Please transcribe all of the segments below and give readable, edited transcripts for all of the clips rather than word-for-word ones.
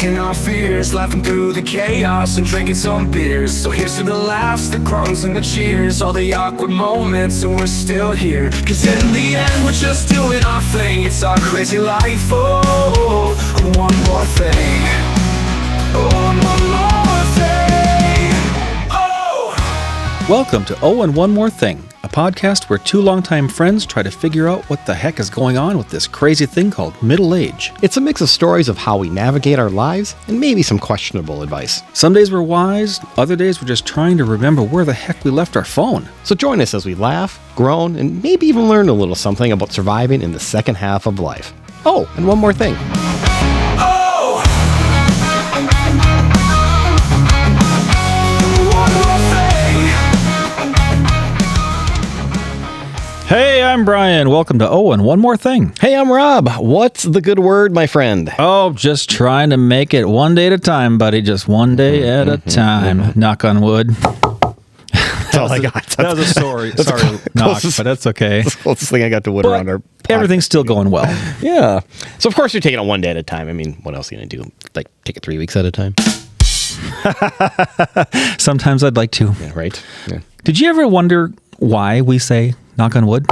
masking our fears, laughing through the chaos and drinking some beers. So here's to the laughs, the groans and the cheers, all the awkward moments, and we're still here. Cause in the end we're just doing our thing. It's our crazy life, oh, one more thing. Oh, one more thing. Oh! Welcome to Oh and One More Thing, a podcast where two longtime friends try to figure out what the heck is going on with this crazy thing called middle age. It's a mix of stories of how we navigate our lives and maybe some questionable advice. Some days we're wise, other days we're just trying to remember where the heck we left our phone. So join us as we laugh, groan, and maybe even learn a little something about surviving in the second half of life. Oh, and one more thing. Hey, I'm Brian. Welcome to Oh and One More Thing. Hey, I'm Rob. What's the good word, my friend? Oh, just trying to make it one day at a time, buddy. Just one day at a time. Knock on wood. That's all I got. That was a sorry knock, but that's okay. That's the closest thing I got to wood around our podcast. Everything's still going well. Yeah. So, of course, you're taking it one day at a time. I mean, what else are you going to do? Like, take it 3 weeks at a time? Sometimes I'd like to. Yeah, right? Yeah. Did you ever wonder why we say knock on wood?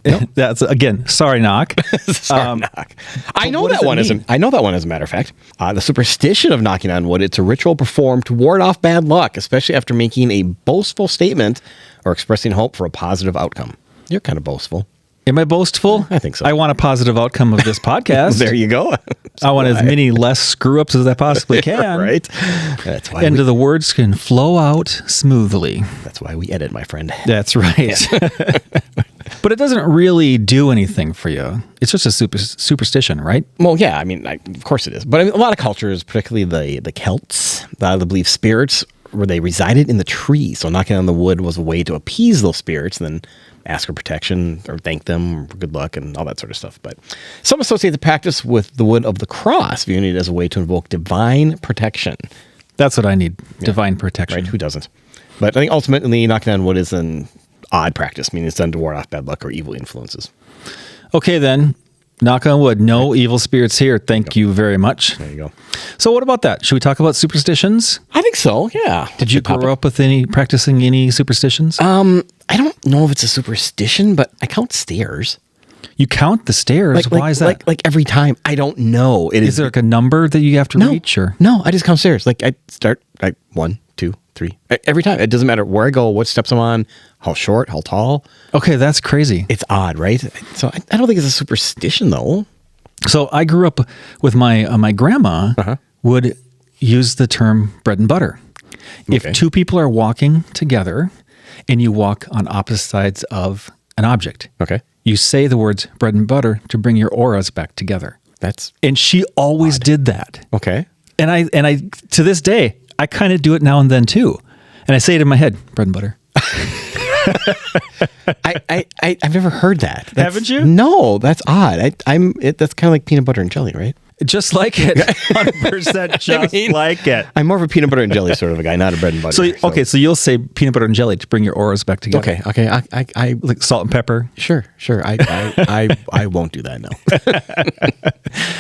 No. That's again, sorry, knock. Sorry, knock. I know what does that it one. mean? I know that one, as a matter of fact. The superstition of knocking on wood. It's a ritual performed to ward off bad luck, especially after making a boastful statement or expressing hope for a positive outcome. You're kind of boastful. Am I boastful? I think so. I want a positive outcome of this podcast. There you go. I want as many less screw ups as I possibly can. Right. That's why. And the words can flow out smoothly. That's why we edit, my friend. That's right. But it doesn't really do anything for you. It's just a superstition, right? Well, yeah. I mean, of course it is. But I mean, a lot of cultures, particularly the Celts, they believe spirits where they resided in the trees. So knocking on the wood was a way to appease those spirits, and then ask for protection or thank them for good luck and all that sort of stuff. But some associate the practice with the wood of the cross, viewing it as a way to invoke divine protection. That's what I need, divine protection. Right? Who doesn't? But I think ultimately knocking on wood is an odd practice, meaning it's done to ward off bad luck or evil influences. Okay, then. Knock on wood. No evil spirits here. Thank you very much. There you go. So what about that? Should we talk about superstitions? I think so, yeah. Did you grow up with practicing any superstitions? I don't know if it's a superstition, but I count stairs. You count the stairs? Why is that? Like every time. I don't know. Is there like a number that you have to reach? Or? No, I just count stairs. Like I start like 1, 2, 3. Every time. It doesn't matter where I go, what steps I'm on, how short, how tall. Okay, that's crazy. It's odd, right? So I don't think it's a superstition, though. So I grew up with my grandma would use the term bread and butter. Okay. If two people are walking together and you walk on opposite sides of an object, Okay. you say the words bread and butter to bring your auras back together. And she always did that. Okay. And I to this day, I kind of do it now and then too. And I say it in my head, bread and butter. I've never heard that. Haven't you? No, that's odd. That's kind of like peanut butter and jelly, right? Just like it. 100% just like it. I'm more of a peanut butter and jelly sort of a guy, not a bread and butter. So you'll say peanut butter and jelly to bring your auras back together. Okay. I like salt and pepper. Sure. I won't do that, no.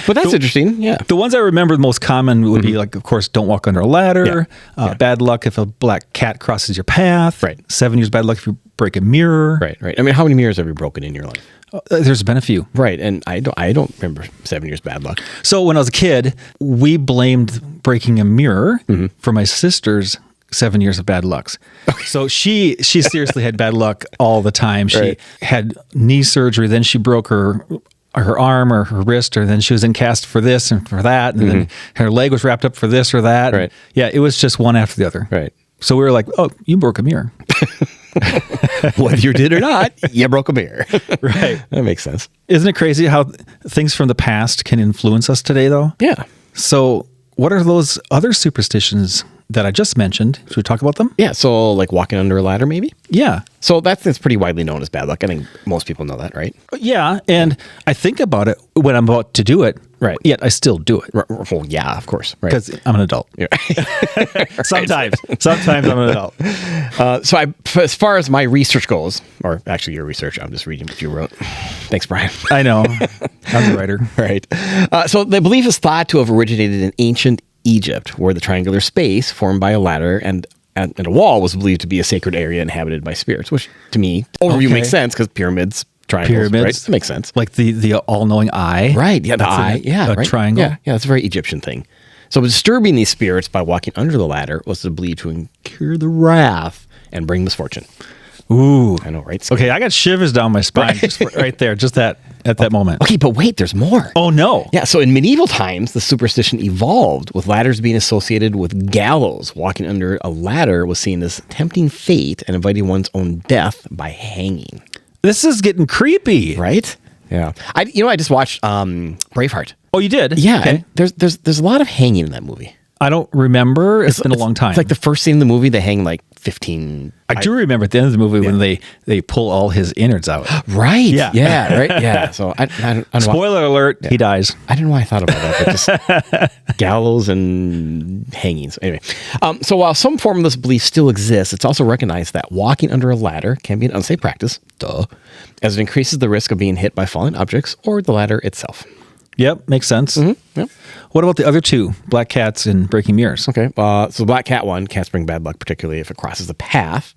But that's interesting. Yeah. The ones I remember the most common would be like, of course, don't walk under a ladder. Yeah. Bad luck if a black cat crosses your path. Right. 7 years bad luck if you break a mirror. Right. I mean, how many mirrors have you broken in your life? There's been a few. Right. And I don't remember 7 years bad luck. So when I was a kid, we blamed breaking a mirror for my sister's 7 years of bad lucks. Okay. So she seriously had bad luck all the time. She had knee surgery, then she broke her arm or her wrist, or then she was in cast for this and for that, and then her leg was wrapped up for this or that. Right. Yeah, it was just one after the other. Right. So we were like, oh, you broke a mirror. Whether you did or not, you broke a mirror. Right. That makes sense. Isn't it crazy how things from the past can influence us today, though? Yeah. So what are those other superstitions that I just mentioned. Should we talk about them? Yeah, so like walking under a ladder, maybe? Yeah. So that's pretty widely known as bad luck. I think most people know that, right? Yeah. And I think about it when I'm about to do it. Right. Yet I still do it. Well, yeah, of course. Right. Because I'm an adult. Yeah. Sometimes. Sometimes I'm an adult. As far as my research goes, or actually your research, I'm just reading what you wrote. Thanks, Brian. I know. I'm the writer. Right. So the belief is thought to have originated in ancient Egypt, where the triangular space formed by a ladder and a wall was believed to be a sacred area inhabited by spirits, which to me, overview makes sense because pyramids, triangles, right? That makes sense. Like the all-knowing eye. Right. Yeah, the eye. A Right? triangle. Yeah, that's a very Egyptian thing. So disturbing these spirits by walking under the ladder was believed to incur the wrath and bring misfortune. Ooh. I know, right? Okay, I got shivers down my spine just right there, just at that moment. Okay, but wait, there's more. Oh, no. Yeah, so in medieval times, the superstition evolved with ladders being associated with gallows. Walking under a ladder was seen as tempting fate and inviting one's own death by hanging. This is getting creepy. Right? Yeah. I just watched Braveheart. Oh, you did? Yeah, Okay. and there's a lot of hanging in that movie. I don't remember. It's been a long time. It's like the first scene in the movie, they hang like 15. I do remember at the end of the movie when they pull all his innards out. Right. Yeah. Yeah. Right. Yeah. So I don't know. Spoiler alert, he dies. I don't know why I thought about that, but just gallows and hangings. Anyway, so while some form of this belief still exists, it's also recognized that walking under a ladder can be an unsafe practice, as it increases the risk of being hit by falling objects or the ladder itself. Yep, makes sense. Mm-hmm. Yep. What about the other two, black cats and breaking mirrors? Okay, so the black cat one, cats bring bad luck, particularly if it crosses the path.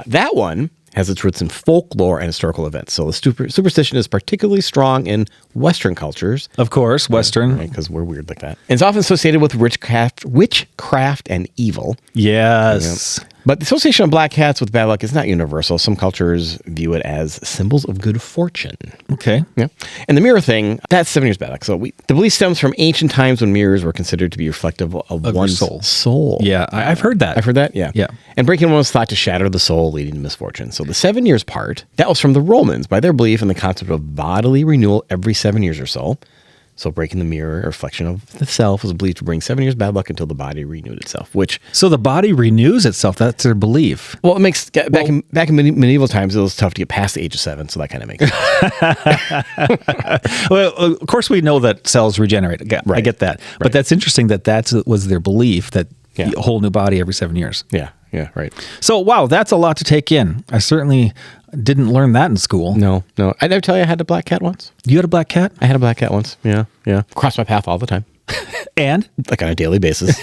That one has its roots in folklore and historical events. So the superstition is particularly strong in Western cultures. Of course, Western. Because we're weird like that. And it's often associated with witchcraft and evil. Yes. Yep. But the association of black cats with bad luck is not universal. Some cultures view it as symbols of good fortune. Okay. Yeah. And the mirror thing, that's 7 years bad luck. So the belief stems from ancient times when mirrors were considered to be reflective of one's soul. Yeah, I've heard that. I've heard that, yeah. Yeah. And breaking one was thought to shatter the soul, leading to misfortune. So the 7 years part, that was from the Romans by their belief in the concept of bodily renewal every 7 years or so. So breaking the mirror, a reflection of the self, was believed to bring 7 years bad luck until the body renewed itself, which... So the body renews itself. That's their belief. Well, it makes... Back in medieval times, it was tough to get past the age of 7, so that kind of makes sense. Well, of course, we know that cells regenerate. I get that. But that's interesting that was their belief, that a whole new body every 7 years. Yeah, right. So, wow, that's a lot to take in. I certainly didn't learn that in school. No. I never tell you I had a black cat once. You had a black cat? I had a black cat once. Yeah. Crossed my path all the time. And? Like on a daily basis.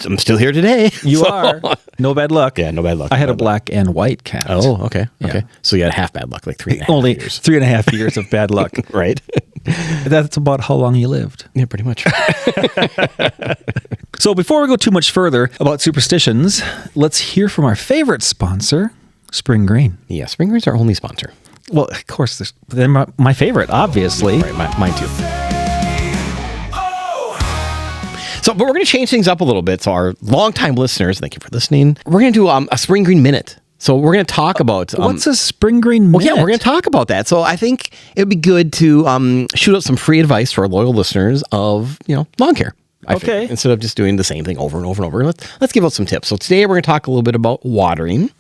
I'm still here today. You are. No bad luck. Yeah, no bad luck. I had a black and white cat. Oh, okay. Yeah. Okay. So you had half bad luck, like 3.5 Only years. 3.5 years of bad luck. Right. That's about how long you lived. Yeah, pretty much. So before we go too much further about superstitions, let's hear from our favorite sponsor, Spring Green. Yeah, Spring Green's our only sponsor. Well, of course, they're my favorite, obviously. Right, mine too. So, but we're going to change things up a little bit. So our longtime listeners, thank you for listening. We're going to do a Spring Green Minute. So we're going to talk about... what's a Spring Green Minute? Well, yeah, we're going to talk about that. So I think it would be good to shoot out some free advice to our loyal listeners of, lawn care. I think, instead of just doing the same thing over and over and over. Let's give out some tips. So today we're going to talk a little bit about watering.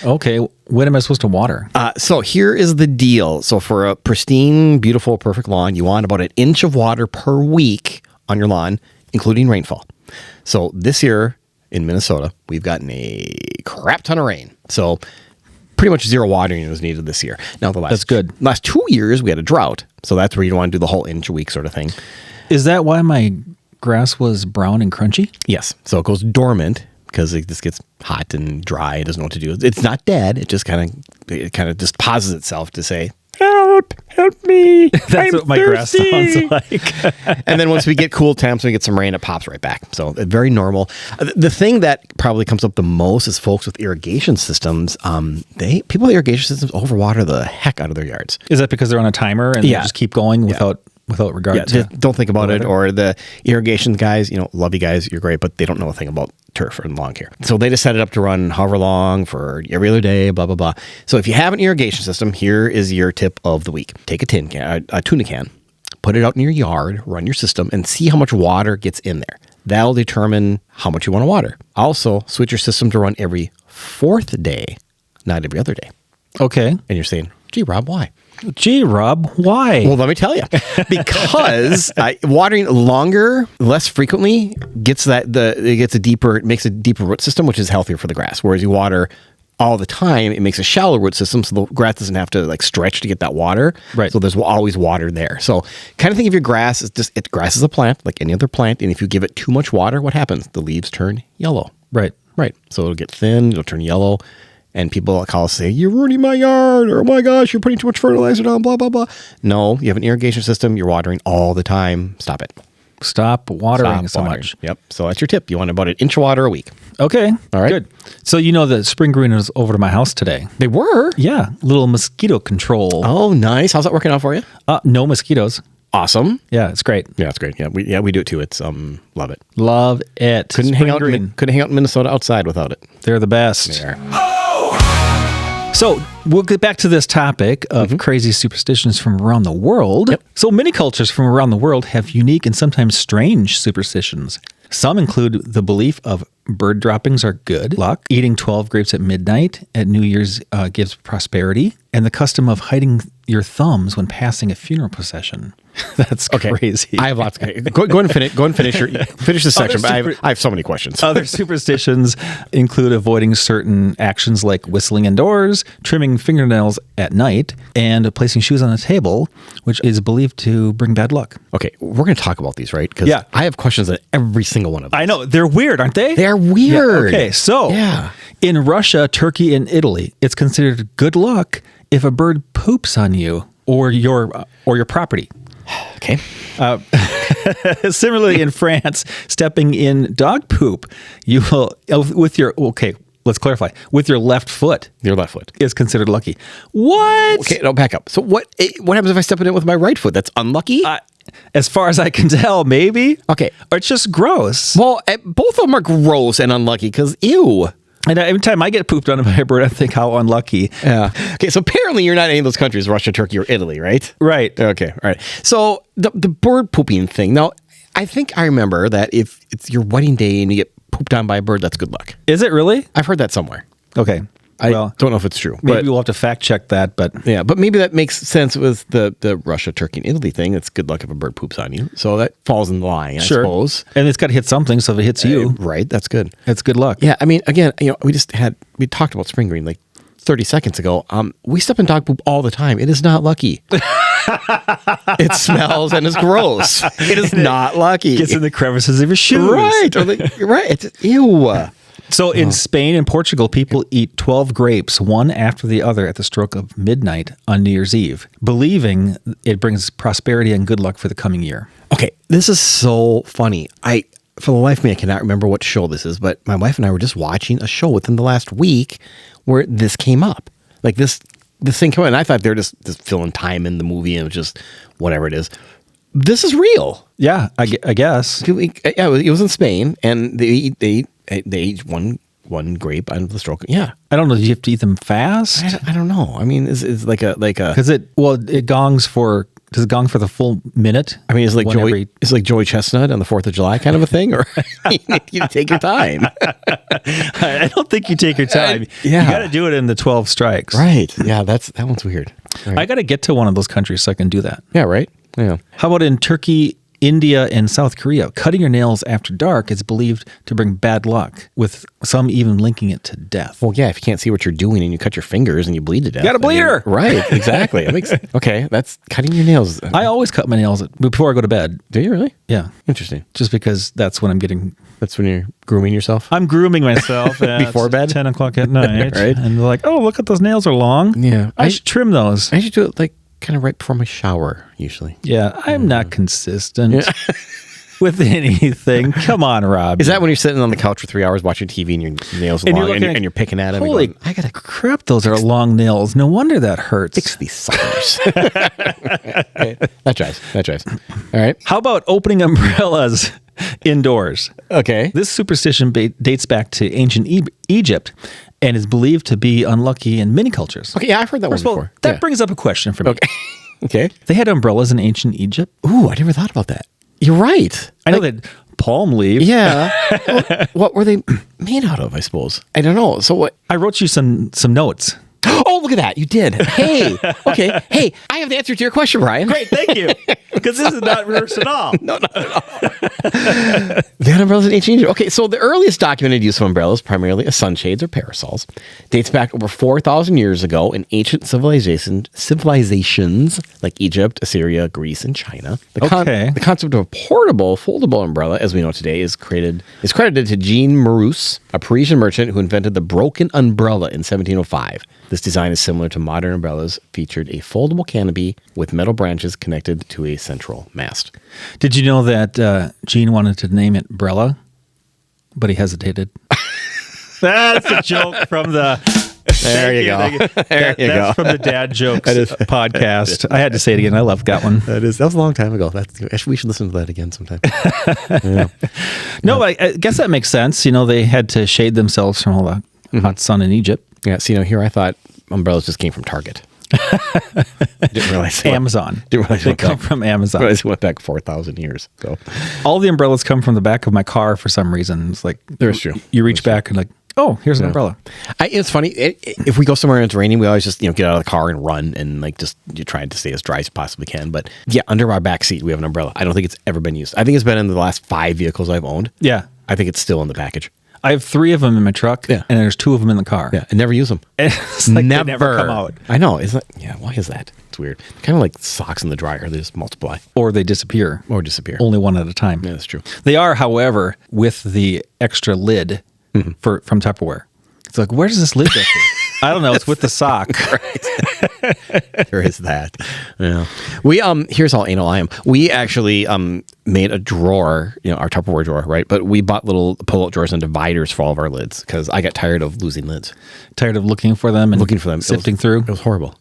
Okay. When am I supposed to water? So here is the deal. So for a pristine, beautiful, perfect lawn, you want about 1 inch of water per week on your lawn, including rainfall. So this year in Minnesota, we've gotten a crap ton of rain. So pretty much zero watering was needed this year. Now That's good. Last 2 years we had a drought. So that's where you don't want to do the whole inch a week sort of thing. Is that why my grass was brown and crunchy? Yes. So it goes dormant because it just gets hot and dry. It doesn't know what to do. It's not dead. It just kind of just pauses itself to say, help me. That's what my thirsty. grass sounds like. And then once we get cool temps, we get some rain, it pops right back. So very normal. The thing that probably comes up the most is folks with irrigation systems. People with irrigation systems overwater the heck out of their yards. Is that because they're on a timer and they just keep going without regard to... Don't think about it. Or the irrigation guys, love you guys, you're great, but they don't know a thing about turf and lawn care. So they just set it up to run however long for every other day, blah, blah, blah. So if you have an irrigation system, here is your tip of the week. Take a tuna can, put it out in your yard, run your system, and see how much water gets in there. That'll determine how much you want to water. Also, switch your system to run every 4th day, not every other day. Okay. And you're saying, gee, Rob, why? Gee, Rob, why? Well, let me tell you. Because watering longer, less frequently, makes a deeper root system, which is healthier for the grass. Whereas you water all the time, it makes a shallow root system, so the grass doesn't have to like stretch to get that water. Right. So there's always water there. So kind of think of your grass as grass is a plant, like any other plant, and if you give it too much water, what happens? The leaves turn yellow. Right. Right. So it'll get thin, it'll turn yellow. And people call us say, you're ruining my yard, or oh my gosh, you're putting too much fertilizer down, blah, blah, blah. No, you have an irrigation system, you're watering all the time. Stop it. Stop watering so watering. much. Yep. So that's your tip. You want about an inch of water a week. Okay. All right. Good. So the spring green was over to my house today. They were? Yeah. Little mosquito control. Oh, nice. How's that working out for you? No mosquitoes. Awesome. Yeah, it's great. Yeah, it's great. Yeah, we do it too. It's love it. Love it. Couldn't hang out in Minnesota outside without it. They're the best. There. So we'll get back to this topic of crazy superstitions from around the world. Yep. So many cultures from around the world have unique and sometimes strange superstitions. Some include the belief of bird droppings are good luck, eating 12 grapes at midnight at New Year's gives prosperity, and the custom of hiding your thumbs when passing a funeral procession. That's crazy. I have lots. Go ahead and finish this section. But I have so many questions. Other superstitions include avoiding certain actions like whistling indoors, trimming fingernails at night, and placing shoes on the table, which is believed to bring bad luck. Okay, we're going to talk about these, right? Because I have questions on every single one of them. I know. They're weird, aren't they? They're weird. Yeah, okay, so in Russia, Turkey, and Italy, it's considered good luck if a bird poops on you or your property. Okay. Similarly, in France, stepping in dog poop, you will let's clarify. With your left foot. Your left foot is considered lucky. What? Okay, no, back up. So what happens if I step in it with my right foot? That's unlucky? As far as I can tell, maybe. Okay. Or it's just gross. Well, both of them are gross and unlucky because ew. And every time I get pooped on by a bird, I think how unlucky. Yeah. Okay, so apparently you're not in any of those countries, Russia, Turkey, or Italy, right? Right. Okay, all right. So the bird pooping thing. Now, I think I remember that if it's your wedding day and you get pooped on by a bird, that's good luck. Is it really? I've heard that somewhere. Okay. I don't know if it's true. Maybe we'll have to fact check that, but... Yeah, but maybe that makes sense with the Russia, Turkey, and Italy thing. It's good luck if a bird poops on you. So that falls in line, I suppose. And it's got to hit something, so if it hits you... Right, that's good. It's good luck. Yeah, I mean, again, we talked about spring green like 30 seconds ago. We step in dog poop all the time. It is not lucky. It smells and it's gross. It is not lucky. It gets in the crevices of your shoes. Right. Right. It's, ew. So in Spain and Portugal, people eat 12 grapes, one after the other, at the stroke of midnight on New Year's Eve, believing it brings prosperity and good luck for the coming year. Okay, this is so funny. For the life of me, I cannot remember what show this is, but my wife and I were just watching a show within the last week where this came up. Like this thing came up, and I thought they're just filling time in the movie and it was just whatever it is. This is real. Yeah, I guess. Yeah, it was in Spain, and they eat one grape on the stroke. Yeah, I don't know. Do you have to eat them fast? I don't know. I mean, it's like a because it gongs for. Does it gong for the full minute? I mean, it's like Joey Chestnut on the 4th of July kind of a thing, or you take your time. I don't think you take your time. Yeah, you got to do it in the 12 strikes. Right. Yeah, that one's weird. Right. I got to get to one of those countries so I can do that. Yeah. Right. Yeah. How about in Turkey, India, and South Korea? Cutting your nails after dark is believed to bring bad luck, with some even linking it to death. Well, yeah, if you can't see what you're doing and you cut your fingers and you bleed to death. You got a bleeder! Right, exactly. Okay, that's cutting your nails. I always cut my nails before I go to bed. Do you really? Yeah. Interesting. Just because that's when I'm getting... That's when you're grooming yourself? I'm grooming myself before bed? 10 o'clock at night. Right. And they're like, oh, look at those nails are long. Yeah. I should trim those. I should do it like kind of right before my shower, usually. Yeah, I'm not consistent with anything. Come on, Rob. Is that when you're sitting on the couch for 3 hours watching TV and your nails are long and you're picking at them? Holy crap, those are long nails. No wonder that hurts. Fix these suckers. That drives. All right. How about opening umbrellas indoors? Okay. This superstition dates back to ancient Egypt and is believed to be unlucky in many cultures. Okay, yeah, I've heard that one before. That brings up a question for me. Okay. They had umbrellas in ancient Egypt. Ooh, I never thought about that. You're right. I know that palm leaf. Yeah. What were they made out of, I suppose? I don't know. So what? I wrote you some notes. Oh, look at that. You did. Hey. Okay. Hey, I have the answer to your question, Brian. Great, thank you. Because this is not reversed at all. No, not at all. They had umbrellas in ancient Egypt. Okay, so the earliest documented use of umbrellas, primarily as sunshades or parasols, dates back over 4,000 years ago in ancient civilizations like Egypt, Assyria, Greece, and China. The concept of a portable, foldable umbrella, as we know today, is credited to Jean Marousse, a Parisian merchant who invented the broken umbrella in 1705. This design is similar to modern umbrellas, featured a foldable canopy with metal branches connected to a central mast. Did you know that Gene wanted to name it Brella, but he hesitated? That's a joke from the... There you go. That's from the Dad Jokes podcast. I had to say it again. I love that one. That was a long time ago. We should listen to that again sometime. Yeah. No, I guess that makes sense. You know, they had to shade themselves from all the hot sun in Egypt. Yeah, so here I thought umbrellas just came from Target. Didn't realize Amazon. They come from Amazon. Didn't realize it went back 4,000 years. So all the umbrellas come from the back of my car for some reason. It's like there's true. You reach back and like, oh, here's an umbrella. It's funny. If we go somewhere and it's raining, we always just get out of the car and run and you're trying to stay as dry as you possibly can. But yeah, under our back seat we have an umbrella. I don't think it's ever been used. I think it's been in the last 5 vehicles I've owned. Yeah, I think it's still in the package. I have 3 of them in my truck, and there's 2 of them in the car. Yeah, I never use them. It's like they never come out. I know. Why is that? It's weird. Kind of like socks in the dryer. They just multiply. Or they disappear. Only one at a time. Yeah, that's true. They are, however, with the extra lid from Tupperware. It's like, where does this lid go to? I don't know. It's with the sock. There is that. Yeah. We here's how anal I am. We actually made a drawer, our Tupperware drawer, right? But we bought little pull-out drawers and dividers for all of our lids because I got tired of losing lids. Tired of looking for them and sifting through. It was horrible.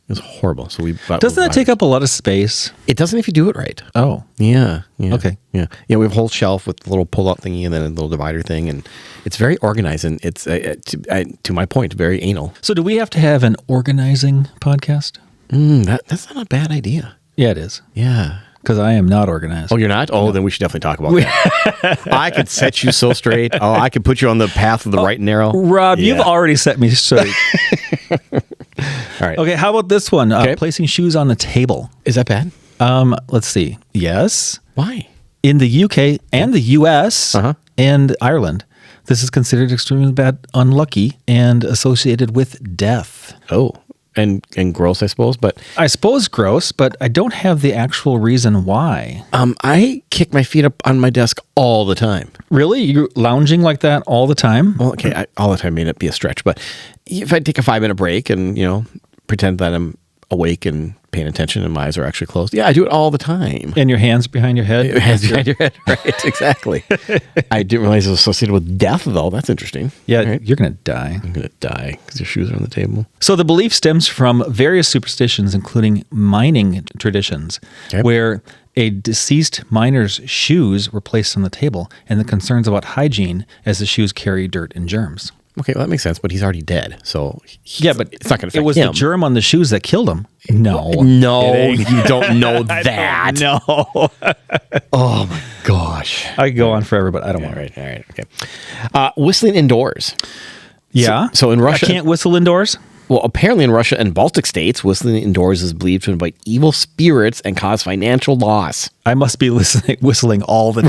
So we bought. Doesn't that take up a lot of space? It doesn't if you do it right. Oh. Yeah. Okay. Yeah. We have a whole shelf with a little pull-out thingy and then a little divider thing, and it's very organized and it's to my point, very anal. So do we have to have an organizing podcast? That's not a bad idea. Yeah, it is. Yeah. Because I am not organized. Oh, you're not? Oh, then we should definitely talk about that. I could set you so straight. Oh, I could put you on the path of the right and narrow. Rob, you've already set me straight. All right. Okay, how about this one? Placing shoes on the table. Is that bad? Let's see. Yes. Why? In the UK and the US and Ireland, this is considered extremely bad, unlucky, and associated with death. Oh. And gross, I suppose, but I suppose gross, but I don't have the actual reason why. I kick my feet up on my desk all the time. Really? You're lounging like that all the time? Well, okay, all the time may not be a stretch, but if I take a 5-minute break and pretend that I'm awake and paying attention and my eyes are actually closed, I do it all the time. And your hands behind your head? Your hands behind your head, right? Exactly. I didn't realize it was associated with death, though. That's interesting. Yeah, right? You're going to die. I'm going to die because your shoes are on the table. So the belief stems from various superstitions, including mining traditions, where a deceased miner's shoes were placed on the table, and the concerns about hygiene as the shoes carry dirt and germs. Okay, well, that makes sense, but he's already dead, so but it's not going to affect him. It was the germ on the shoes that killed him. No, you don't know that. No. Oh my gosh, I could go on forever, but I don't want to. All right, okay. Whistling indoors. Yeah. So in Russia, I can't whistle indoors. Well, apparently in Russia and Baltic states, whistling indoors is believed to invite evil spirits and cause financial loss. I must be whistling all the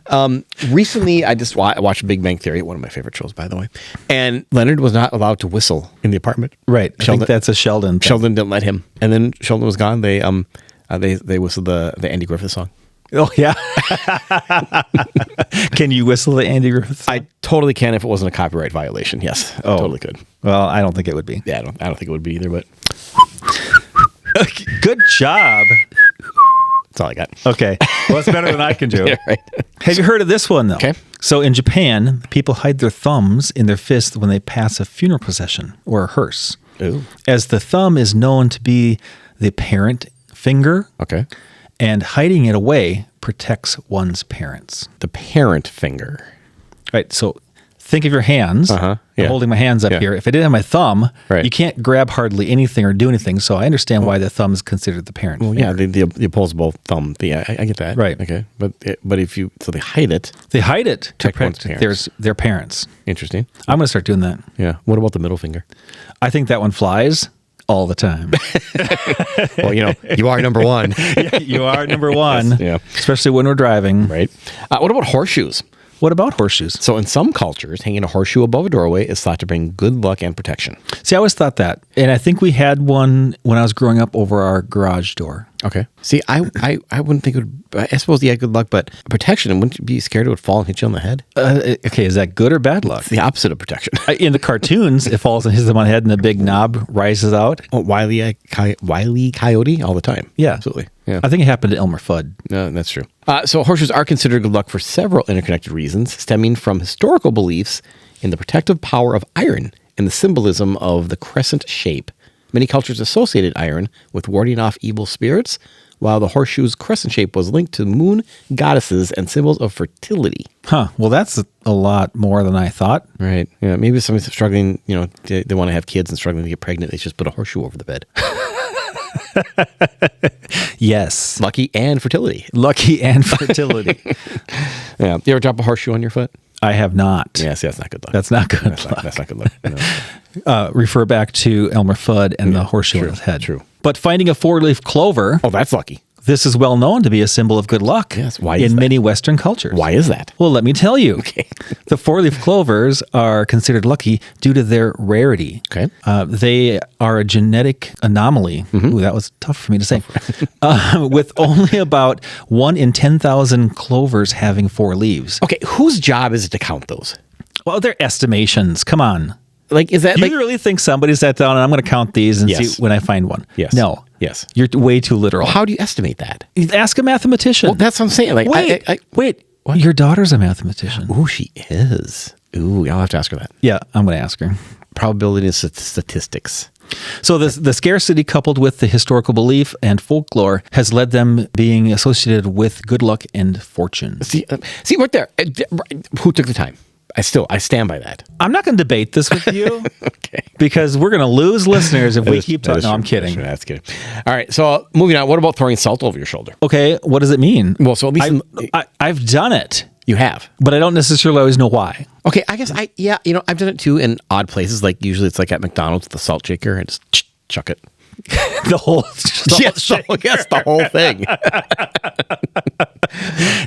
time. Recently, I watched Big Bang Theory, one of my favorite shows, by the way. And Leonard was not allowed to whistle in the apartment. Right. I think that's a Sheldon thing. Sheldon didn't let him. And then Sheldon was gone. They whistled the Andy Griffith song. Oh, yeah. Can you whistle the Andy Griffith song? I totally can if it wasn't a copyright violation. Yes, I totally could. Well, I don't think it would be. Yeah, I don't think it would be either, but... Good job. That's all I got. Okay. Well, it's better than I can do. Yeah, right. Have you heard of this one, though? Okay. So in Japan, people hide their thumbs in their fists when they pass a funeral procession or a hearse. Ooh. As the thumb is known to be the parent finger. Okay. And hiding it away protects one's parents. The parent finger. Right. So think of your hands. Yeah. I'm holding my hands up here. If I didn't have my thumb, Right. you can't grab hardly anything or do anything. So I understand why the thumb is considered the parent. Well, yeah, the opposable thumb. I get that. Right. Okay. But if you, so they hide it. They hide it to Protect one's protect parents. their parents. Interesting. I'm going to start doing that. Yeah. What about the middle finger? I think that one flies all the time. Well, you are number one. You are number one. Yeah. Especially when we're driving. Right. What about horseshoes? What about horseshoes? So in some cultures, hanging a horseshoe above a doorway is thought to bring good luck and protection. See, I always thought that. And I think we had one when I was growing up over our garage door. Okay. See, I wouldn't think it would, I suppose, yeah, good luck, but protection, wouldn't you be scared it would fall and hit you on the head? Okay, is that good or bad luck? It's the opposite of protection. In the cartoons, it falls and hits them on the head and the big knob rises out. Oh, Wile E. Coyote all the time. Yeah. Absolutely. Yeah. I think it happened to Elmer Fudd. No, that's true. So horseshoes are considered good luck for several interconnected reasons, stemming from historical beliefs in the protective power of iron and the symbolism of the crescent shape. Many cultures associated iron with warding off evil spirits, while the horseshoe's crescent shape was linked to moon goddesses and symbols of fertility. Huh. Well, that's a lot more than I thought. Right. Yeah. Maybe somebody's struggling, they want to have kids and struggling to get pregnant. They just put a horseshoe over the bed. Yes. Lucky and fertility. Lucky and fertility. Yeah. You ever drop a horseshoe on your foot? I have not. Yeah, see, that's not good luck. That's not good luck. That's not good luck. No. Refer back to Elmer Fudd and the horseshoe on his head. True. But finding a four-leaf clover, Oh, that's lucky. this is well known to be a symbol of good luck. Yes, why is in that? many Western cultures. Why is that? Well, let me tell you. Okay. The four-leaf clovers are considered lucky due to their rarity. Okay. They are a genetic anomaly. Ooh, that was tough for me to say. With only about 1 in 10,000 clovers having 4 leaves. Okay, whose job is it to count those? Well, they're estimations. Come on. Like, is that You like... really think somebody sat down and I'm going to count these and Yes. see when I find one? Yes. No. Yes. You're way too literal. How do you estimate that? Ask a mathematician. Well, that's what I'm saying. Like, Wait. What? Your daughter's a mathematician. Ooh, she is. Ooh, I'll have to ask her that. Yeah, I'm going to ask her. Probability and statistics. So the scarcity coupled with the historical belief and folklore has led them being associated with good luck and fortune. See, right there. Who took the time? I stand by that. I'm not going to debate this with you Okay. because we're going to lose listeners if we keep talking. No, I'm That is kidding. true. That's kidding. All right. So moving on. What about throwing salt over your shoulder? Okay, what does it mean? Well, so at least I've done it, you have. but I don't necessarily always know why. Okay. I guess I've done it too in odd places. Like usually it's like at McDonald's with the salt shaker and just chuck it. The whole Yes, the whole thing.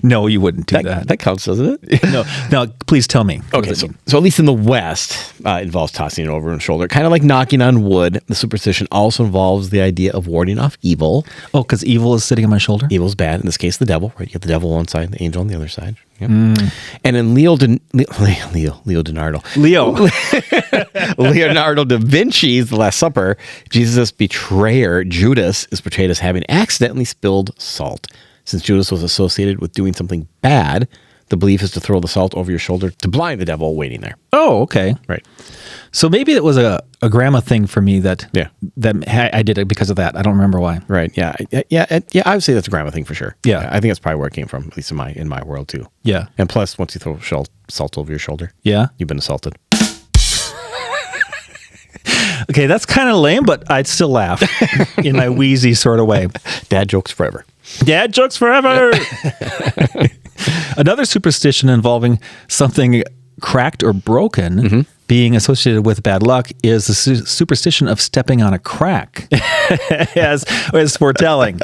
No, you wouldn't do that. That counts, doesn't it? No, please tell me. What Okay, does it mean? so at least in the West, it involves tossing it over your shoulder. Kind of like knocking on wood. The superstition also involves the idea of warding off evil. Oh, because evil is sitting on my shoulder? Evil's bad. In this case, the devil, right? You have the devil on one side and the angel on the other side. Yep. And in Leonardo da Vinci's The Last Supper, Jesus' betrayer, Judas, is portrayed as having accidentally spilled salt. Since Judas was associated with doing something bad, the belief is to throw the salt over your shoulder to blind the devil waiting there. Oh, okay. Right. So maybe it was a grandma thing for me that Yeah. I did it because of that. I don't remember why. Right. Yeah. I would say that's a grandma thing for sure. Yeah. I think that's probably where it came from, at least in my world too. Yeah. And plus, once you throw salt over your shoulder, Yeah. you've been assaulted. Okay, that's kind of lame, but I'd still laugh in my wheezy sort of way. Dad jokes forever. Dad jokes forever. Another superstition involving something cracked or broken being associated with bad luck is the superstition of stepping on a crack as foretelling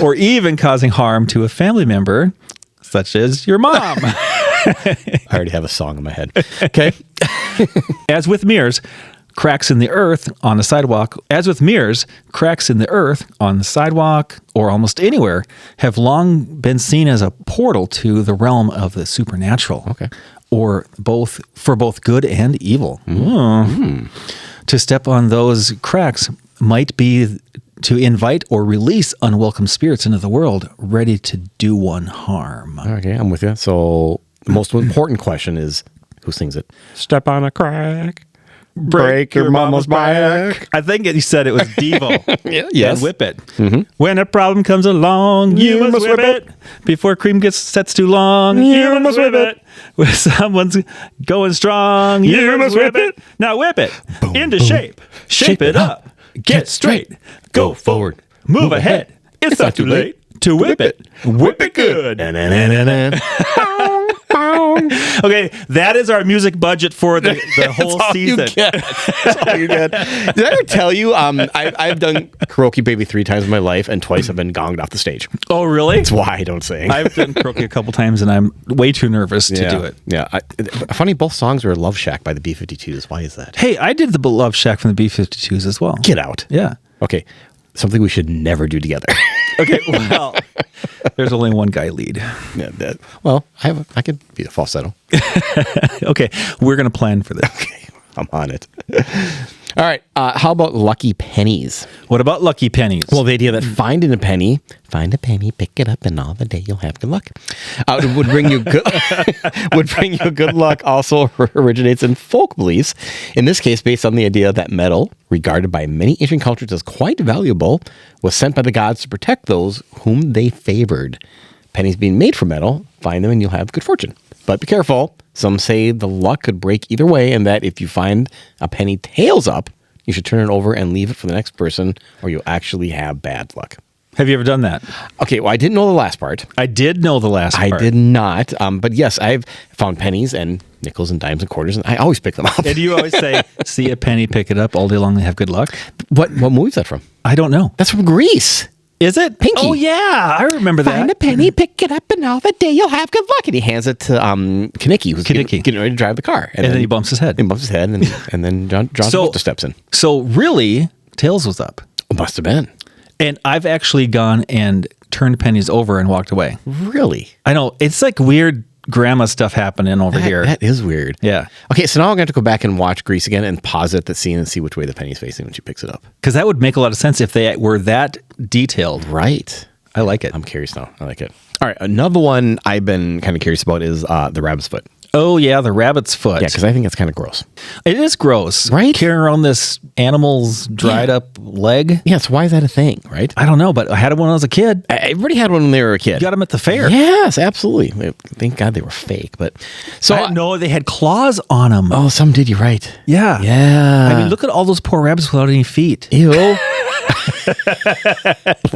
or even causing harm to a family member, such as your mom. I already have a song in my head. Okay. As with mirrors, cracks in the earth on the sidewalk, or almost anywhere have long been seen as a portal to the realm of the supernatural. Okay. Or for both good and evil. To step on those cracks might be to invite or release unwelcome spirits into the world, ready to do one harm. Okay, I'm with you. So the most important question is, who sings it? Step on a crack. break your mama's back. I think he said it was Devo. Yes. And Whip It. When a problem comes along, you must whip it. Before cream sets too long, you must whip it. When someone's going strong, you must whip it. Now whip it into shape. Shape it up. Get straight. Go forward. Move ahead. It's not too late to whip it. Whip it good. Okay, that is our music budget for the whole season. That's all you get. Did I ever tell you? I've done karaoke maybe 3 times in my life, and twice I've been gonged off the stage. Oh, really? That's why I don't sing. I've done karaoke a couple times, and I'm way too nervous to do it. Yeah. Funny, both songs were Love Shack by the B-52s. Why is that? Hey, I did the Love Shack from the B-52s as well. Get out. Yeah. Okay. Something we should never do together. Okay, well, there's only one guy lead. Yeah, I could be the falsetto. Okay, we're going to plan for this. Okay, I'm on it. All right. How about lucky pennies? What about lucky pennies? Well, the idea that find a penny, pick it up, and all the day you'll have good luck. Would bring you good luck. Also originates in folk beliefs. In this case, based on the idea that metal, regarded by many ancient cultures as quite valuable, was sent by the gods to protect those whom they favored. Pennies being made from metal, find them and you'll have good fortune. But be careful. Some say the luck could break either way, and that if you find a penny tails up, you should turn it over and leave it for the next person, or you'll actually have bad luck. Have you ever done that? Okay, well, I didn't know the last part. I did know the last part. I did not. But yes, I've found pennies and nickels and dimes and quarters, and I always pick them up. And you always say, see a penny, pick it up, all day long and have good luck? What movie is that from? I don't know. That's from Greece. Is it? Pinky. Oh, yeah. I remember that. Find a penny, pick it up, and all the day you'll have good luck. And he hands it to Kinnicky, who's getting ready to drive the car. And then he bumps his head. He bumps his head, and then John Travolta steps in. So really, tails was up. It must have been. And I've actually gone and turned pennies over and walked away. Really? I know. It's like weird grandma stuff happening over here. That is weird. Yeah. Okay, so now I'm going to have to go back and watch Grease again and pause at the scene and see which way the penny's facing when she picks it up. Because that would make a lot of sense if they were that detailed. Right. I like it. I'm curious now. I like it. All right, another one I've been kind of curious about is the rabbit's foot. Oh, yeah, the rabbit's foot. Yeah, because I think it's kind of gross. It is gross. Right? Carrying around this animal's dried up leg. Yeah, so why is that a thing, right? I don't know, but I had it when I was a kid. Everybody had one when they were a kid. You got them at the fair. Yes, absolutely. Thank God they were fake. But so I didn't know they had claws on them. Oh, some did. You're right. Yeah. Yeah. I mean, look at all those poor rabbits without any feet. Ew. Little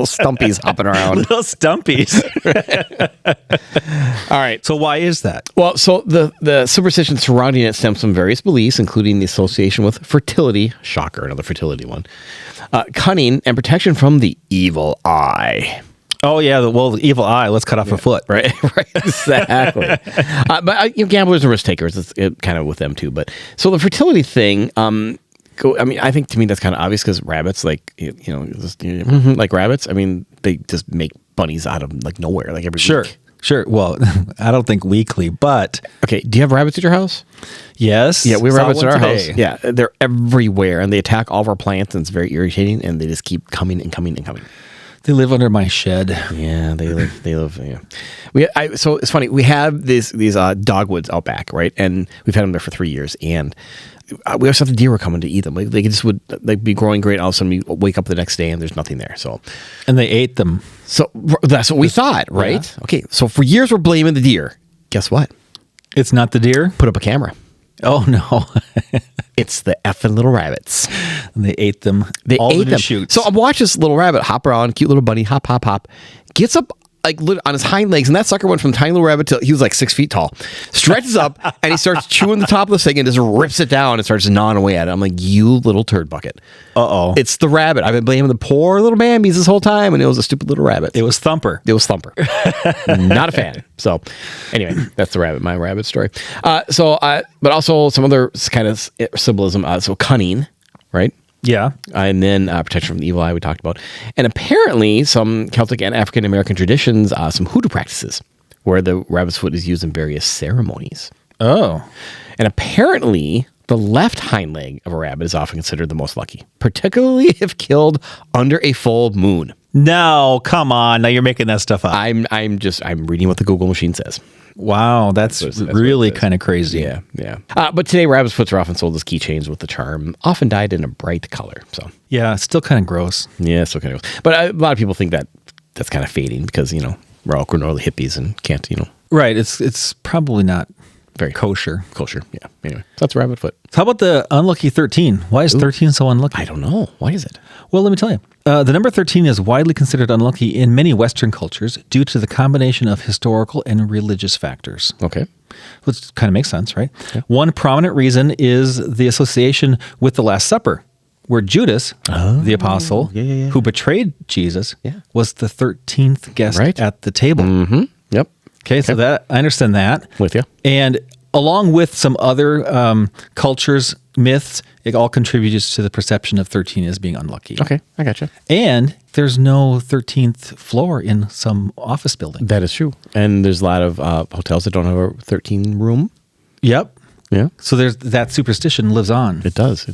stumpies hopping around. Little stumpies. All right. So why is that? Well, so the superstition surrounding it stems from various beliefs, including the association with fertility, shocker, another fertility one, cunning, and protection from the evil eye. Oh, yeah. The evil eye. Let's cut off a foot. Right, exactly. But gamblers and risk takers, it's kind of with them too. But so the fertility thing, I think to me that's kind of obvious because rabbits, like, like rabbits, I mean, they just make bunnies out of like nowhere, like every week. Sure. Well, I don't think weekly, but... Okay, do you have rabbits at your house? Yes. Yeah, we have rabbits at our today. house. Yeah, they're everywhere, and they attack all of our plants, and it's very irritating, and they just keep coming and coming and coming. They live under my shed. Yeah, they live. Yeah. So it's funny. We have these dogwoods out back, right? And we've had them there for 3 years, and we also have the deer were coming to eat them. Like, they just would be growing great. All of a sudden, we wake up the next day and there's nothing there. So, and they ate them. So that's what we thought, right? Yeah. Okay. So for years we're blaming the deer. Guess what? It's not the deer. Put up a camera. Oh no! It's the effing little rabbits. And they ate them. They ate them. Shoots. So I watch this little rabbit hop around, cute little bunny, hop, hop, hop, gets up like on his hind legs, and that sucker went from tiny little rabbit till he was like 6 feet tall. Stretches up and he starts chewing the top of the thing and just rips it down and starts gnawing away at it. I'm like, you little turd bucket. Uh-oh. It's the rabbit. I've been blaming the poor little Bambies this whole time, and it was a stupid little rabbit. It was Thumper. Not a fan. So anyway, that's the rabbit, my rabbit story. But also some other kind of symbolism. So cunning, right? Yeah. And then protection from the evil eye we talked about. And apparently some Celtic and African American traditions, some hoodoo practices where the rabbit's foot is used in various ceremonies. Oh. And apparently The left hind leg of a rabbit is often considered the most lucky, particularly if killed under a full moon. No, come on. Now you're making that stuff up. I'm reading what the Google machine says. Wow, that's really kind of crazy. Yeah. But today, rabbit's foots are often sold as keychains with the charm, often dyed in a bright color. So yeah, it's still kind of gross. yeah, still kind of gross. But a lot of people think that that's kind of fading because we're all granola hippies and can't Right. It's probably not very kosher. Yeah. Anyway, so that's rabbit foot. How about the unlucky 13? Why is 13 so unlucky? I don't know. Why is it? Well, let me tell you. The number 13 is widely considered unlucky in many Western cultures due to the combination of historical and religious factors. Okay. Which kind of makes sense, right? Yeah. One prominent reason is the association with the Last Supper, where Judas, the apostle, who betrayed Jesus, was the 13th guest at the table. Mm-hmm. Yep. Okay, so that I understand that. With you. And along with some other cultures, myths, it all contributes to the perception of 13 as being unlucky. Okay, I gotcha. And there's no 13th floor in some office building. That is true. And there's a lot of hotels that don't have a 13 room. Yep. Yeah. So there's that superstition lives on. It does.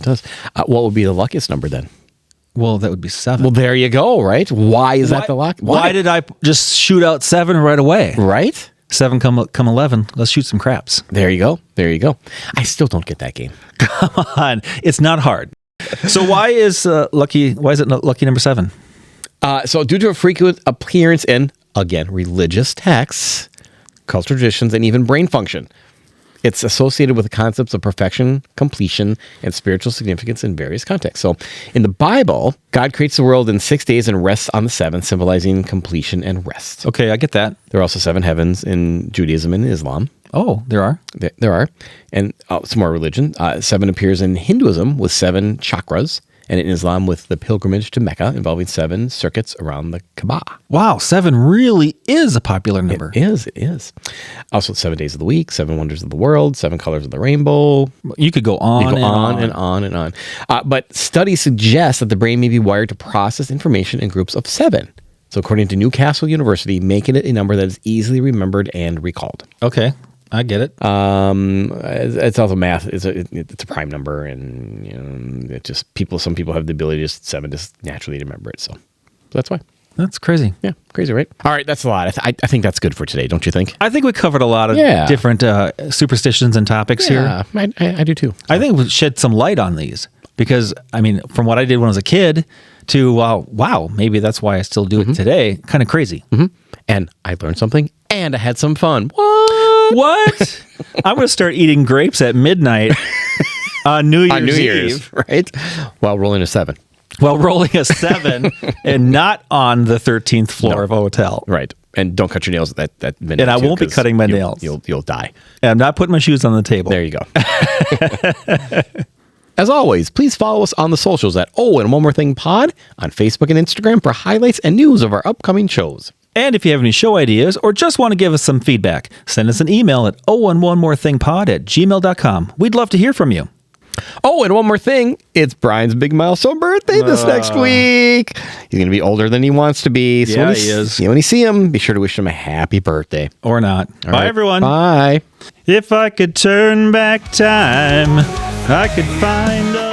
What would be the luckiest number then? Well, that would be 7. Well, there you go, right? Why is that the luck? Why did I just shoot out 7 right away? Right? 7 come 11. Let's shoot some craps. There you go. I still don't get that game. Come on. It's not hard. So why is it lucky number 7? So due to a frequent appearance in, again, religious texts, cultural traditions, and even brain function. It's associated with the concepts of perfection, completion, and spiritual significance in various contexts. So in the Bible, God creates the world in 6 days and rests on the 7th, symbolizing completion and rest. Okay, I get that. There are also 7 heavens in Judaism and Islam. Oh, there are? There are. And some more religion. 7 appears in Hinduism with 7 chakras, and in Islam with the pilgrimage to Mecca involving 7 circuits around the Kaaba. Wow, 7 really is a popular number. It is. Also 7 days of the week, 7 wonders of the world, 7 colors of the rainbow. You could go on and on. But studies suggest that the brain may be wired to process information in groups of 7. So according to Newcastle University, making it a number that is easily remembered and recalled. Okay. I get it. It's also math. It's a prime number, and it just some people have the ability just 7 just naturally to remember it. So that's why. That's crazy. Yeah, crazy, right? All right, that's a lot. I think that's good for today, don't you think? I think we covered a lot of different superstitions and topics here. Yeah, I do too. I think we shed some light on these because, from what I did when I was a kid to, wow, maybe that's why I still do it today. Kind of crazy. Mm-hmm. And I learned something, and I had some fun. What? I'm going to start eating grapes at midnight on New Year's Eve. Right? While rolling a 7. While rolling a 7 and not on the 13th floor of a hotel. Right. And don't cut your nails at that minute. And I won't be cutting my nails. You'll die. And I'm not putting my shoes on the table. There you go. As always, please follow us on the socials at and One More Thing Pod on Facebook and Instagram for highlights and news of our upcoming shows. And if you have any show ideas or just want to give us some feedback, send us an email at onemorethinkpod@gmail.com. We'd love to hear from you. Oh, and one more thing. It's Brian's big milestone birthday this next week. He's going to be older than he wants to be. So yeah, he is. When you see him, be sure to wish him a happy birthday. Or not. All Bye, right. everyone. Bye. If I could turn back time, I could find a